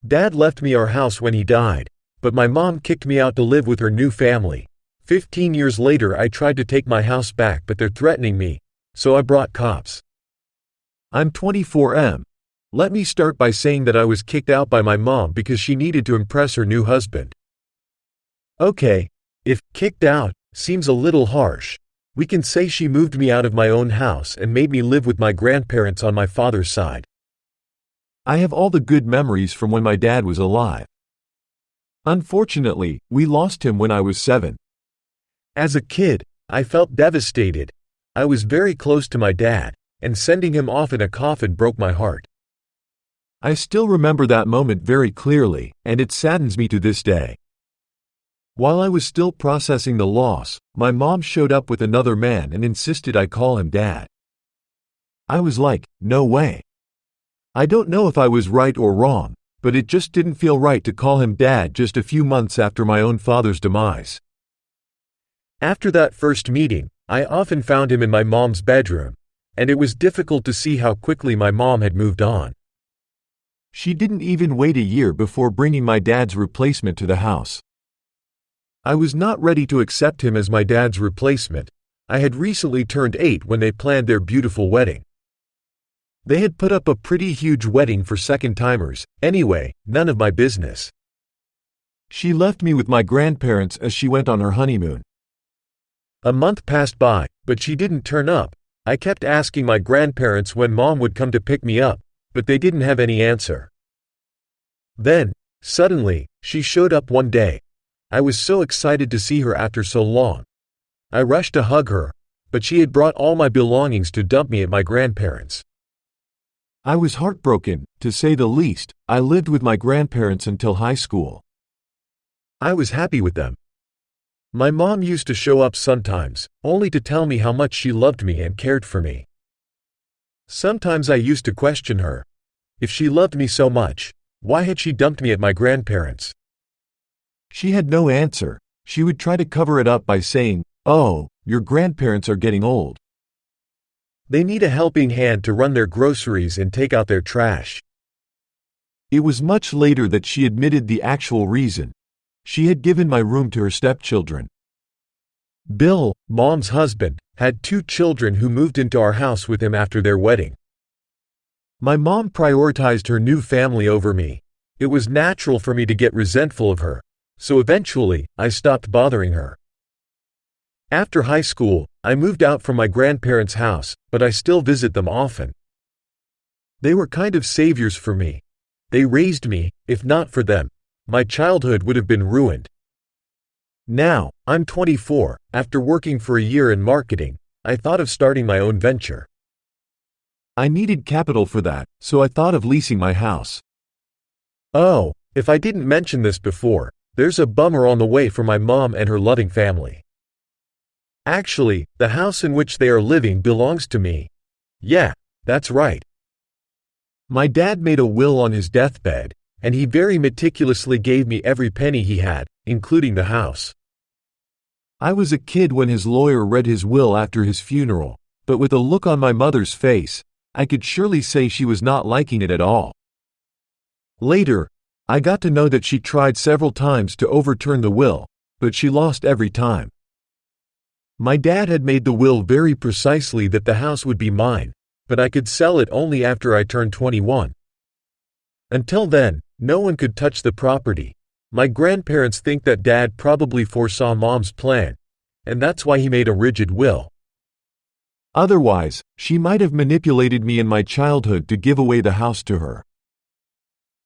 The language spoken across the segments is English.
Dad left me our house when he died, but my mom kicked me out to live with her new family. 15 years later I tried to take my house back but they're threatening me, so I brought cops. I'm 24M. Let me start by saying that I was kicked out by my mom because she needed to impress her new husband. Okay, if kicked out seems a little harsh, we can say she moved me out of my own house and made me live with my grandparents on my father's side. I have all the good memories from when my dad was alive. Unfortunately, we lost him when I was 7. As a kid, I felt devastated. I was very close to my dad, and sending him off in a coffin broke my heart. I still remember that moment very clearly, and it saddens me to this day. While I was still processing the loss, my mom showed up with another man and insisted I call him Dad. I was like, no way. I don't know if I was right or wrong, but it just didn't feel right to call him Dad just a few months after my own father's demise. After that first meeting, I often found him in my mom's bedroom, and it was difficult to see how quickly my mom had moved on. She didn't even wait a year before bringing my dad's replacement to the house. I was not ready to accept him as my dad's replacement. I had recently turned 8 when they planned their beautiful wedding. They had put up a pretty huge wedding for second-timers. Anyway, none of my business. She left me with my grandparents as she went on her honeymoon. A month passed by, but she didn't turn up. I kept asking my grandparents when Mom would come to pick me up, but they didn't have any answer. Then, suddenly, she showed up one day. I was so excited to see her after so long. I rushed to hug her, but she had brought all my belongings to dump me at my grandparents'. I was heartbroken, to say the least. I lived with my grandparents until high school. I was happy with them. My mom used to show up sometimes, only to tell me how much she loved me and cared for me. Sometimes I used to question her. If she loved me so much, why had she dumped me at my grandparents'? She had no answer. She would try to cover it up by saying, "Oh, your grandparents are getting old. They need a helping hand to run their groceries and take out their trash." It was much later that she admitted the actual reason. She had given my room to her stepchildren. Bill, Mom's husband, had 2 children who moved into our house with him after their wedding. My mom prioritized her new family over me. It was natural for me to get resentful of her, so eventually, I stopped bothering her. After high school, I moved out from my grandparents' house, but I still visit them often. They were kind of saviors for me. They raised me. If not for them, my childhood would have been ruined. Now, I'm 24. After working for a year in marketing, I thought of starting my own venture. I needed capital for that, so I thought of leasing my house. Oh, if I didn't mention this before, there's a bummer on the way for my mom and her loving family. Actually, the house in which they are living belongs to me. Yeah, that's right. My dad made a will on his deathbed, and he very meticulously gave me every penny he had, including the house. I was a kid when his lawyer read his will after his funeral, but with a look on my mother's face, I could surely say she was not liking it at all. Later, I got to know that she tried several times to overturn the will, but she lost every time. My dad had made the will very precisely that the house would be mine, but I could sell it only after I turned 21. Until then, no one could touch the property. My grandparents think that Dad probably foresaw Mom's plan, and that's why he made a rigid will. Otherwise, she might have manipulated me in my childhood to give away the house to her.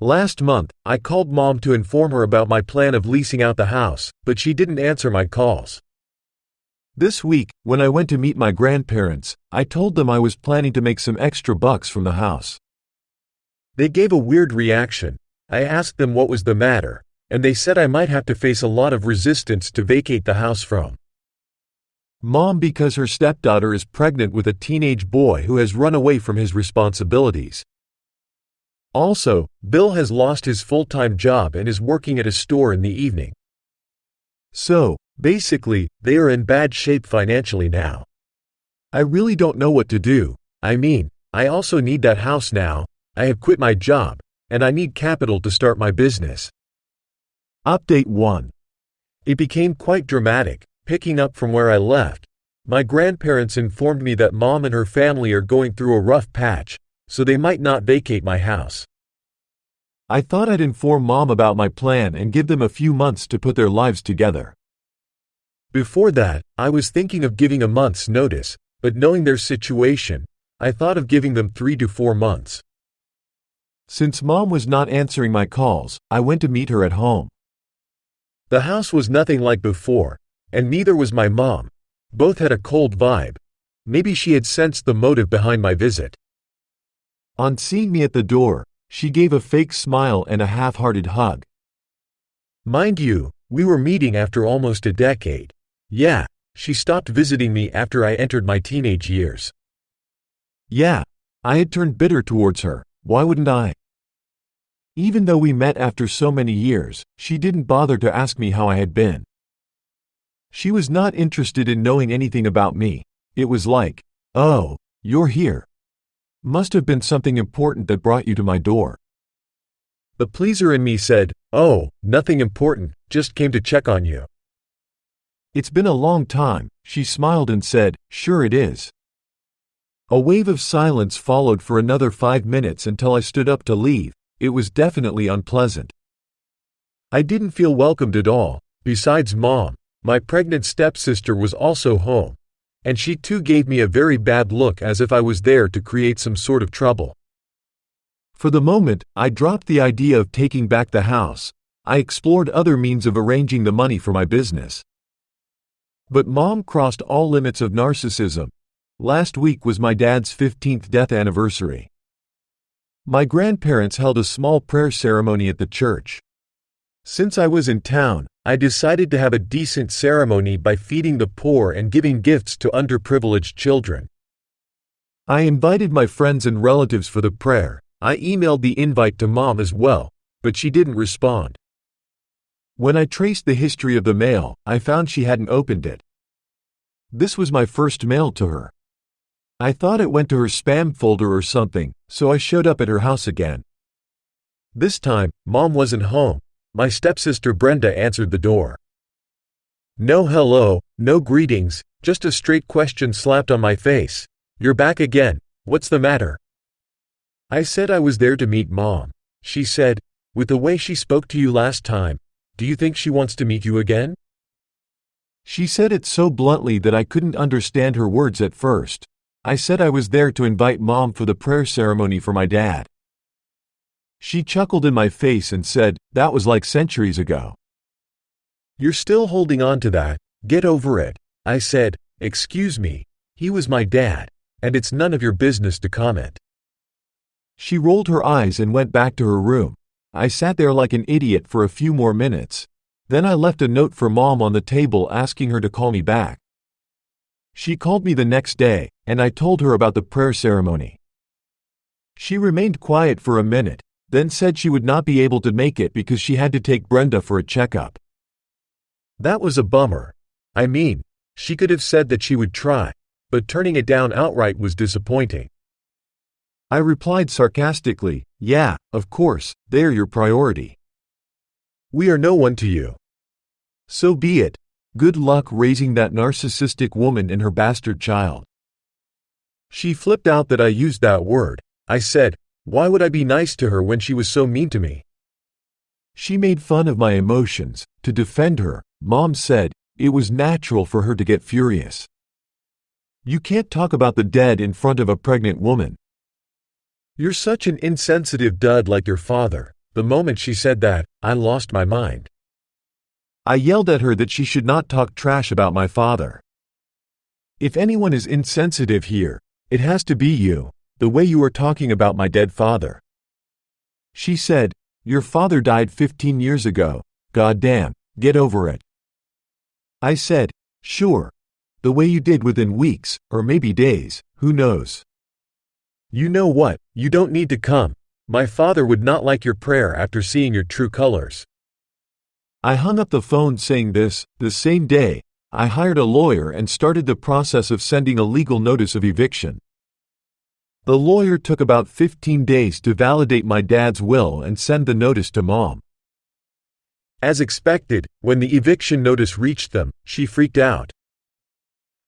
Last month, I called Mom to inform her about my plan of leasing out the house, but she didn't answer my calls. This week, when I went to meet my grandparents, I told them I was planning to make some extra bucks from the house. They gave a weird reaction. I asked them what was the matter, and they said I might have to face a lot of resistance to vacate the house from Mom because her stepdaughter is pregnant with a teenage boy who has run away from his responsibilities. Also, Bill has lost his full-time job and is working at a store in the evening. So, basically, they are in bad shape financially now. I really don't know what to do. I mean, I also need that house now. I have quit my job, and I need capital to start my business. Update 1. It became quite dramatic, picking up from where I left. My grandparents informed me that Mom and her family are going through a rough patch, so they might not vacate my house. I thought I'd inform Mom about my plan and give them a few months to put their lives together. Before that, I was thinking of giving a month's notice, but knowing their situation, I thought of giving them 3 to 4 months. Since Mom was not answering my calls, I went to meet her at home. The house was nothing like before, and neither was my mom. Both had a cold vibe. Maybe she had sensed the motive behind my visit. On seeing me at the door, she gave a fake smile and a half-hearted hug. Mind you, we were meeting after almost a decade. Yeah, she stopped visiting me after I entered my teenage years. Yeah, I had turned bitter towards her. Why wouldn't I? Even though we met after so many years, she didn't bother to ask me how I had been. She was not interested in knowing anything about me. It was like, "Oh, you're here. Must have been something important that brought you to my door." The pleaser in me said, "Oh, nothing important, just came to check on you." "It's been a long time," she smiled and said, "Sure it is." A wave of silence followed for another 5 minutes until I stood up to leave. It was definitely unpleasant. I didn't feel welcomed at all. Besides Mom, my pregnant stepsister was also home, and she too gave me a very bad look as if I was there to create some sort of trouble. For the moment, I dropped the idea of taking back the house. I explored other means of arranging the money for my business. But Mom crossed all limits of narcissism. Last week was my dad's 15th death anniversary. My grandparents held a small prayer ceremony at the church. Since I was in town, I decided to have a decent ceremony by feeding the poor and giving gifts to underprivileged children. I invited my friends and relatives for the prayer. I emailed the invite to Mom as well, but she didn't respond. When I traced the history of the mail, I found she hadn't opened it. This was my first mail to her. I thought it went to her spam folder or something, so I showed up at her house again. This time, Mom wasn't home. My stepsister Brenda answered the door. No hello, no greetings, just a straight question slapped on my face. "You're back again. What's the matter?" I said I was there to meet Mom. She said, "With the way she spoke to you last time, do you think she wants to meet you again?" She said it so bluntly that I couldn't understand her words at first. I said I was there to invite Mom for the prayer ceremony for my dad. She chuckled in my face and said, "That was like centuries ago. You're still holding on to that, get over it." I said, "Excuse me, he was my dad, and it's none of your business to comment." She rolled her eyes and went back to her room. I sat there like an idiot for a few more minutes. Then I left a note for Mom on the table asking her to call me back. She called me the next day, and I told her about the prayer ceremony. She remained quiet for a minute, then said she would not be able to make it because she had to take Brenda for a checkup. That was a bummer. I mean, she could have said that she would try, but turning it down outright was disappointing. I replied sarcastically, "Yeah, of course, they're your priority. We are no one to you. So be it. Good luck raising that narcissistic woman and her bastard child." She flipped out that I used that word. I said, "Why would I be nice to her when she was so mean to me?" She made fun of my emotions. To defend her, Mom said, it was natural for her to get furious. You can't talk about the dead in front of a pregnant woman. You're such an insensitive dud like your father. The moment she said that, I lost my mind. I yelled at her that she should not talk trash about my father. If anyone is insensitive here, it has to be you, the way you are talking about my dead father. She said, "Your father died 15 years ago, goddamn, get over it." I said, "Sure. The way you did within weeks, or maybe days, who knows? You know what, you don't need to come. My father would not like your prayer after seeing your true colors." I hung up the phone saying this. The same day, I hired a lawyer and started the process of sending a legal notice of eviction. The lawyer took about 15 days to validate my dad's will and send the notice to Mom. As expected, when the eviction notice reached them, she freaked out.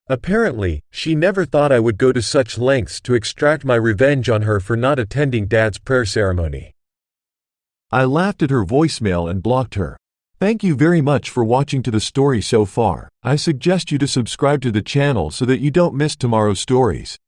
Apparently, she never thought I would go to such lengths to extract my revenge on her for not attending Dad's prayer ceremony. I laughed at her voicemail and blocked her. Thank you very much for watching to the story so far. I suggest you to subscribe to the channel so that you don't miss tomorrow's stories.